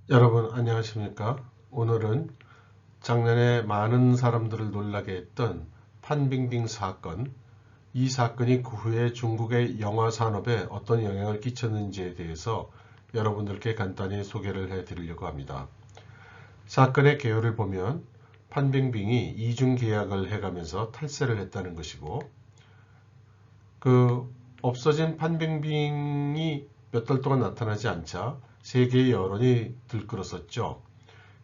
여러분 안녕하십니까? 오늘은 작년에 많은 사람들을 놀라게 했던 판빙빙 사건, 이 사건이 그 후에 중국의 영화 산업에 어떤 영향을 끼쳤는지에 대해서 여러분들께 간단히 소개를 해 드리려고 합니다. 사건의 개요를 보면 판빙빙이 이중 계약을 해가면서 탈세를 했다는 것이고, 그 없어진 판빙빙이 몇 달 동안 나타나지 않자 세계의 여론이 들끓었었죠.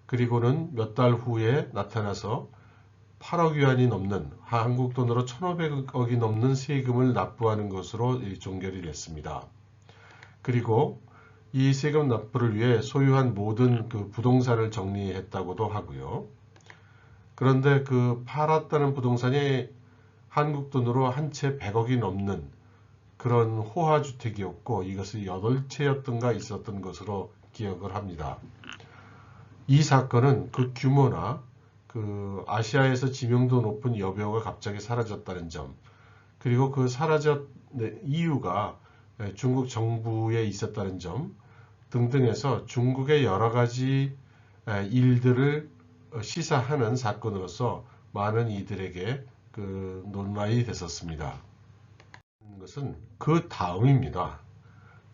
그리고는 몇 달 후에 나타나서 8억 위안이 넘는 한국 돈으로 1,500억이 넘는 세금을 납부하는 것으로 종결이 됐습니다. 그리고 이 세금 납부를 위해 소유한 모든 그 부동산을 정리했다고도 하고요. 그런데 그 팔았다는 부동산이 한국 돈으로 한 채 100억이 넘는 그런 호화주택이었고, 이것이 8채였던가 있었던 것으로 기억을 합니다. 이 사건은 그 규모나 그 아시아에서 지명도 높은 여배우가 갑자기 사라졌다는 점, 그리고 그 사라졌 이유가 중국 정부에 있었다는 점 등등해서 중국의 여러 가지 일들을 시사하는 사건으로서 많은 이들에게 그 논란이 됐었습니다. 것은 그 다음입니다.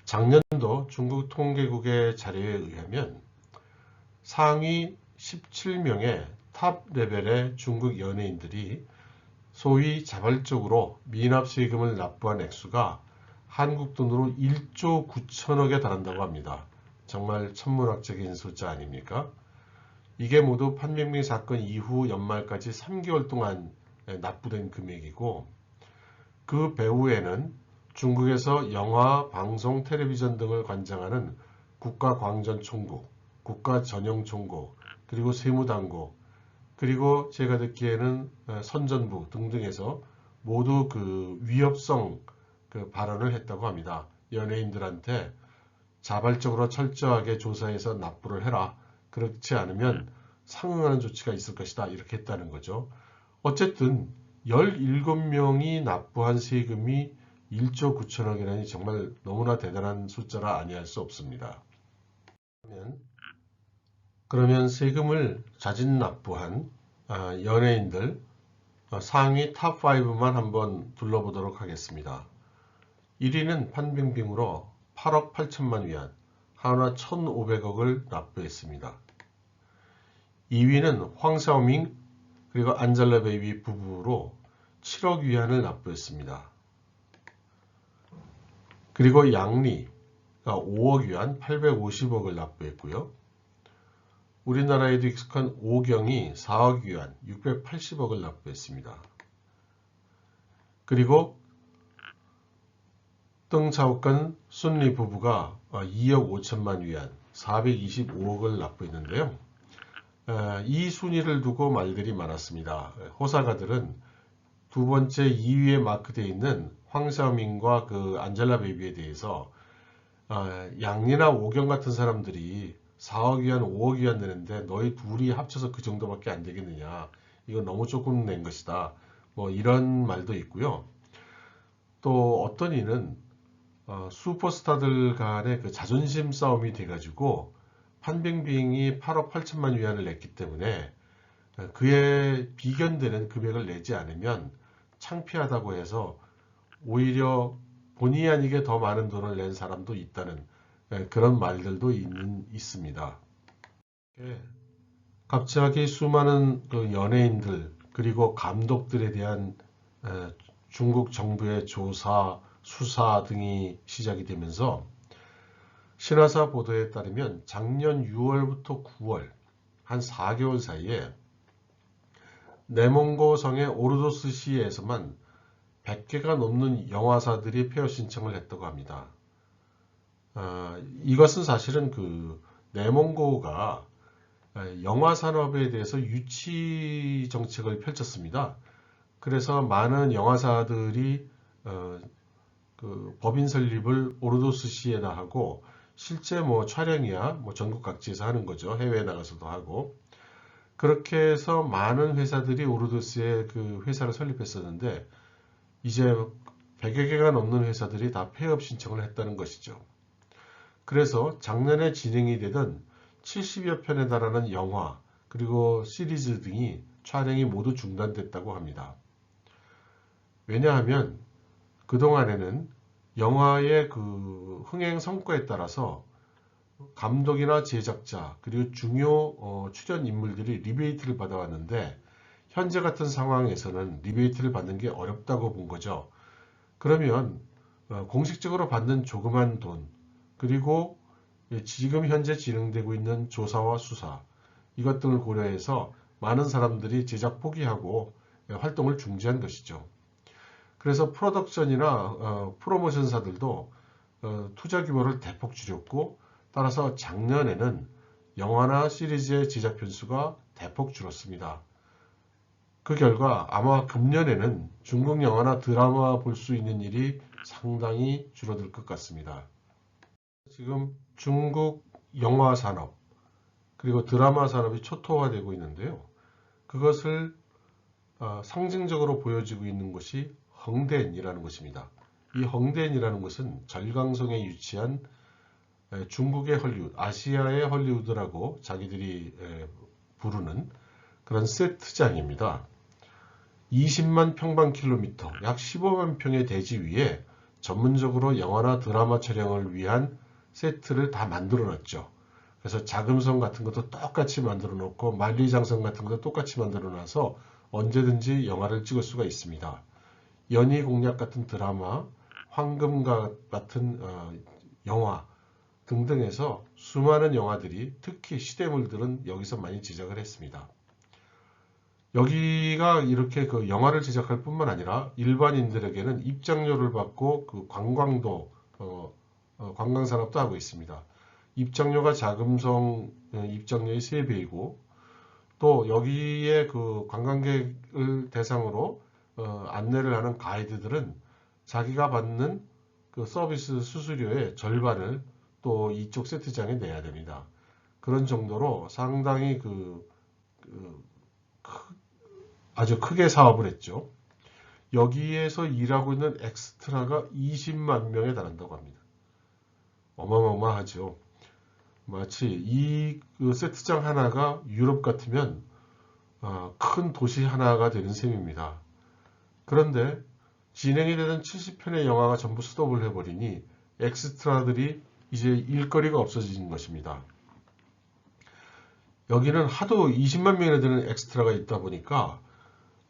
작년도 중국 통계국의 자료에 의하면 상위 17명의 탑 레벨의 중국 연예인들이 소위 자발적으로 미납 세금을 납부한 액수가 한국 돈으로 1조 9천억에 달한다고 합니다. 정말 천문학적인 숫자 아닙니까? 이게 모두 판명미 사건 이후 연말까지 3개월 동안 납부된 금액이고, 그 배후에는 중국에서 영화, 방송, 텔레비전 등을 관장하는 국가광전총국, 국가전용총국, 그리고 세무당국, 그리고 제가 듣기에는 선전부 등등에서 모두 그 위협성 그 발언을 했다고 합니다. 연예인들한테 자발적으로 철저하게 조사해서 납부를 해라. 그렇지 않으면 상응하는 조치가 있을 것이다. 이렇게 했다는 거죠. 어쨌든 17명이 납부한 세금이 1조 9천억이라니 정말 너무나 대단한 숫자라 아니할 수 없습니다. 그러면 세금을 자진 납부한 연예인들 상위 탑5만 한번 둘러보도록 하겠습니다. 1위는 판빙빙으로 8억 8천만 위안, 한화 1,500억을 납부했습니다. 2위는 황샤오밍 그리고 안젤라 베이비 부부로 7억 위안을 납부했습니다. 그리고 양리가 5억 위안 850억을 납부했고요. 우리나라에도 익숙한 오경이 4억 위안 680억을 납부했습니다. 그리고 뜬차오건 순리 부부가 2억 5천만 위안 425억을 납부했는데요. 이 순위를 두고 말들이 많았습니다. 호사가들은 두 번째 2위에 마크되어 있는 황샤오밍과 그 안젤라 베이비에 대해서 양리나 오경 같은 사람들이 4억 위안, 5억 위안 내는데 너희 둘이 합쳐서 그 정도밖에 안 되겠느냐. 이거 너무 조금 낸 것이다. 뭐 이런 말도 있고요. 또 어떤 이는 슈퍼스타들 간의 그 자존심 싸움이 돼가지고 판빙빙이 8억 8천만 위안을 냈기 때문에 그에 비견되는 금액을 내지 않으면 창피하다고 해서 오히려 본의 아니게 더 많은 돈을 낸 사람도 있다는 그런 말들도 있습니다. 갑자기 수많은 그 연예인들 그리고 감독들에 대한 중국 정부의 조사, 수사 등이 시작이 되면서 신화사 보도에 따르면 작년 6월부터 9월 한 4개월 사이에 내몽고 성의 오르도스시에서만 100개가 넘는 영화사들이 폐업 신청을 했다고 합니다. 이것은 사실은 그 내몽고가 영화 산업에 대해서 유치 정책을 펼쳤습니다. 그래서 많은 영화사들이 그 법인 설립을 오르도스시에다 하고 실제 뭐 촬영이야 뭐 전국 각지에서 하는 거죠. 해외에 나가서도 하고 그렇게 해서 많은 회사들이 오르도스에 그 회사를 설립했었는데 이제 100여 개가 넘는 회사들이 다 폐업 신청을 했다는 것이죠. 그래서 작년에 진행이 되던 70여 편에 달하는 영화 그리고 시리즈 등이 촬영이 모두 중단됐다고 합니다. 왜냐하면 그동안에는 영화의 그 흥행 성과에 따라서 감독이나 제작자 그리고 중요 출연 인물들이 리베이트를 받아왔는데 현재 같은 상황에서는 리베이트를 받는 게 어렵다고 본 거죠. 그러면 공식적으로 받는 조그만 돈 그리고 지금 현재 진행되고 있는 조사와 수사 이것 등을 고려해서 많은 사람들이 제작 포기하고 활동을 중지한 것이죠. 그래서 프로덕션이나 프로모션사들도 투자 규모를 대폭 줄였고 따라서 작년에는 영화나 시리즈의 제작 편수가 대폭 줄었습니다. 그 결과 아마 금년에는 중국 영화나 드라마 볼 수 있는 일이 상당히 줄어들 것 같습니다. 지금 중국 영화 산업 그리고 드라마 산업이 초토화되고 있는데요. 그것을 상징적으로 보여지고 있는 것이 헝다엔이라는 것입니다. 이 헝다엔이라는 것은 절강성에 위치한 중국의 헐리우드, 아시아의 헐리우드라고 자기들이 부르는 그런 세트장입니다. 20만 평방킬로미터, 약 15만 평의 대지 위에 전문적으로 영화나 드라마 촬영을 위한 세트를 다 만들어 놨죠. 그래서 자금성 같은 것도 똑같이 만들어 놓고 만리장성 같은 것도 똑같이 만들어 놔서 언제든지 영화를 찍을 수가 있습니다. 연희공약 같은 드라마, 황금가 같은 영화 등등에서 수많은 영화들이 특히 시대물들은 여기서 많이 제작을 했습니다. 여기가 이렇게 그 영화를 제작할 뿐만 아니라 일반인들에게는 입장료를 받고 그 관광도 관광산업도 하고 있습니다. 입장료가 자금성 입장료의 3배이고 또 여기에 그 관광객을 대상으로 안내를 하는 가이드들은 자기가 받는 그 서비스 수수료의 절반을 또 이쪽 세트장에 내야 됩니다. 그런 정도로 상당히 아주 크게 사업을 했죠. 여기에서 일하고 있는 엑스트라가 20만 명에 달한다고 합니다. 어마어마하죠. 마치 이 세트장 하나가 유럽 같으면 큰 도시 하나가 되는 셈입니다. 그런데 진행이 되던 70편의 영화가 전부 스톱을 해버리니 엑스트라들이 이제 일거리가 없어진 것입니다. 여기는 하도 20만 명이나 되는 엑스트라가 있다 보니까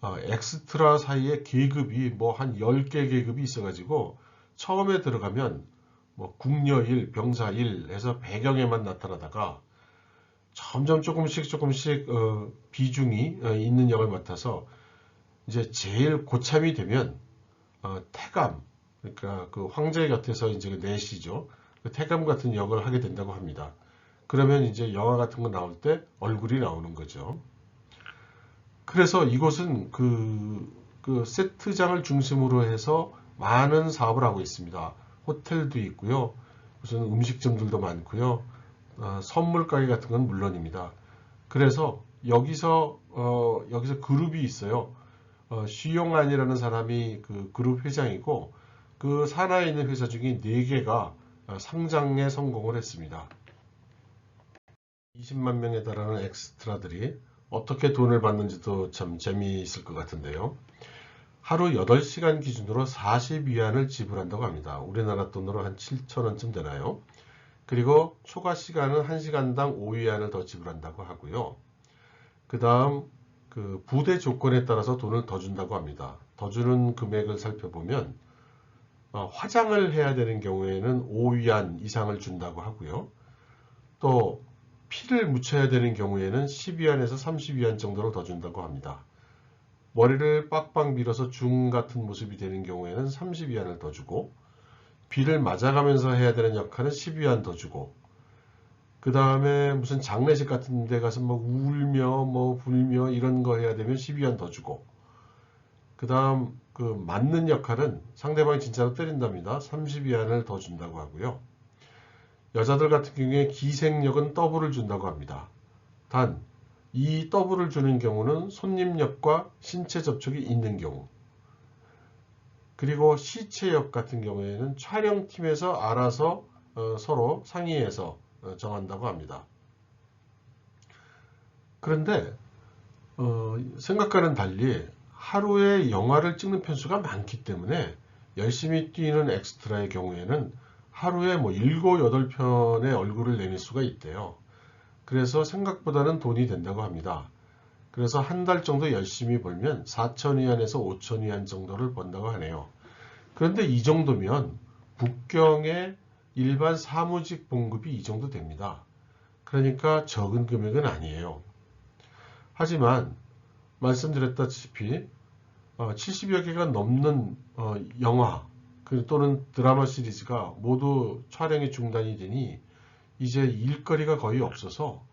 엑스트라 사이에 계급이 뭐 한 10개 계급이 있어가지고 처음에 들어가면 뭐 궁녀1, 병사1 해서 배경에만 나타나다가 점점 조금씩 비중이 있는 역을 맡아서 이제 제일 고참이 되면 태감, 그러니까 그 황제 곁에서 이제 넷이죠. 그 태감 같은 역을 하게 된다고 합니다. 그러면 이제 영화 같은 거 나올 때 얼굴이 나오는 거죠. 그래서 이곳은 그 세트장을 중심으로 해서 많은 사업을 하고 있습니다. 호텔도 있고요. 무슨 음식점들도 많고요. 선물 가게 같은 건 물론입니다. 그래서 여기서 그룹이 있어요. 쉬용안이라는 사람이 그 그룹 회장이고 그 산하에 있는 회사 중에 4개가 상장에 성공을 했습니다. 20만 명에 달하는 엑스트라들이 어떻게 돈을 받는지도 참 재미있을 것 같은데요. 하루 8시간 기준으로 40위안을 지불한다고 합니다. 우리나라 돈으로 한 7,000원쯤 되나요? 그리고 초과 시간은 1시간당 5위안을 더 지불한다고 하고요. 그 다음 그 부대 조건에 따라서 돈을 더 준다고 합니다. 더 주는 금액을 살펴보면 화장을 해야 되는 경우에는 5위안 이상을 준다고 하고요. 또 피를 묻혀야 되는 경우에는 10위안에서 30위안 정도를 더 준다고 합니다. 머리를 빡빡 밀어서 중 같은 모습이 되는 경우에는 30위안을 더 주고 비를 맞아가면서 해야 되는 역할은 10위안 더 주고 그 다음에 무슨 장례식 같은 데 가서 뭐 울며 뭐 불며 이런 거 해야 되면 10위안 더 주고 그 다음 그 맞는 역할은 상대방이 진짜로 때린답니다. 30위안을 더 준다고 하고요. 여자들 같은 경우에 기생역은 더블을 준다고 합니다. 단 이 더블을 주는 경우는 손님역과 신체 접촉이 있는 경우 그리고 시체역 같은 경우에는 촬영팀에서 알아서 서로 상의해서 정한다고 합니다. 그런데 생각과는 달리 하루에 영화를 찍는 편수가 많기 때문에 열심히 뛰는 엑스트라의 경우에는 하루에 뭐 7, 8편의 얼굴을 내밀 수가 있대요. 그래서 생각보다는 돈이 된다고 합니다. 그래서 한 달 정도 열심히 벌면 4,000위안에서 5,000위안 정도를 번다고 하네요. 그런데 이 정도면 북경의 일반 사무직 봉급이 이 정도 됩니다. 그러니까 적은 금액은 아니에요. 하지만 말씀드렸다시피 70여 개가 넘는 영화 또는 드라마 시리즈가 모두 촬영이 중단이 되니 이제 일거리가 거의 없어서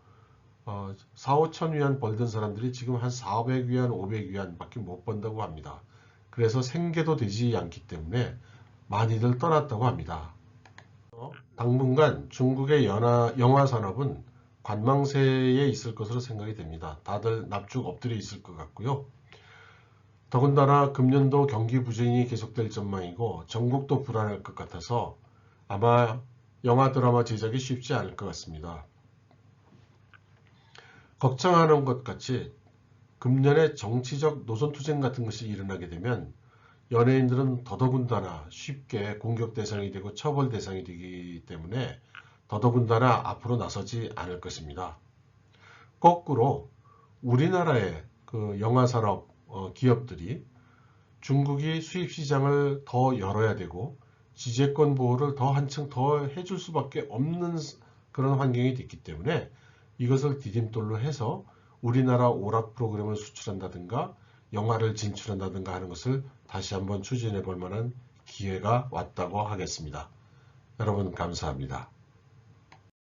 4, 5천 위안 벌던 사람들이 지금 한 400위안, 500위안 밖에 못 번다고 합니다. 그래서 생계도 되지 않기 때문에 많이들 떠났다고 합니다. 당분간 중국의 영화 산업은 관망세에 있을 것으로 생각이 됩니다. 다들 납죽 엎드려 있을 것 같고요. 더군다나 금년도 경기 부진이 계속될 전망이고 전국도 불안할 것 같아서 아마 영화 드라마 제작이 쉽지 않을 것 같습니다. 걱정하는 것 같이 금년에 정치적 노선투쟁 같은 것이 일어나게 되면 연예인들은 더더군다나 쉽게 공격 대상이 되고 처벌 대상이 되기 때문에 더더군다나 앞으로 나서지 않을 것입니다. 거꾸로 우리나라의 그 영화산업 기업들이 중국이 수입시장을 더 열어야 되고 지재권 보호를 더 한층 더 해줄 수밖에 없는 그런 환경이 됐기 때문에 이것을 디딤돌로 해서 우리나라 오락 프로그램을 수출한다든가 영화를 진출한다든가 하는 것을 다시 한번 추진해 볼 만한 기회가 왔다고 하겠습니다. 여러분 감사합니다.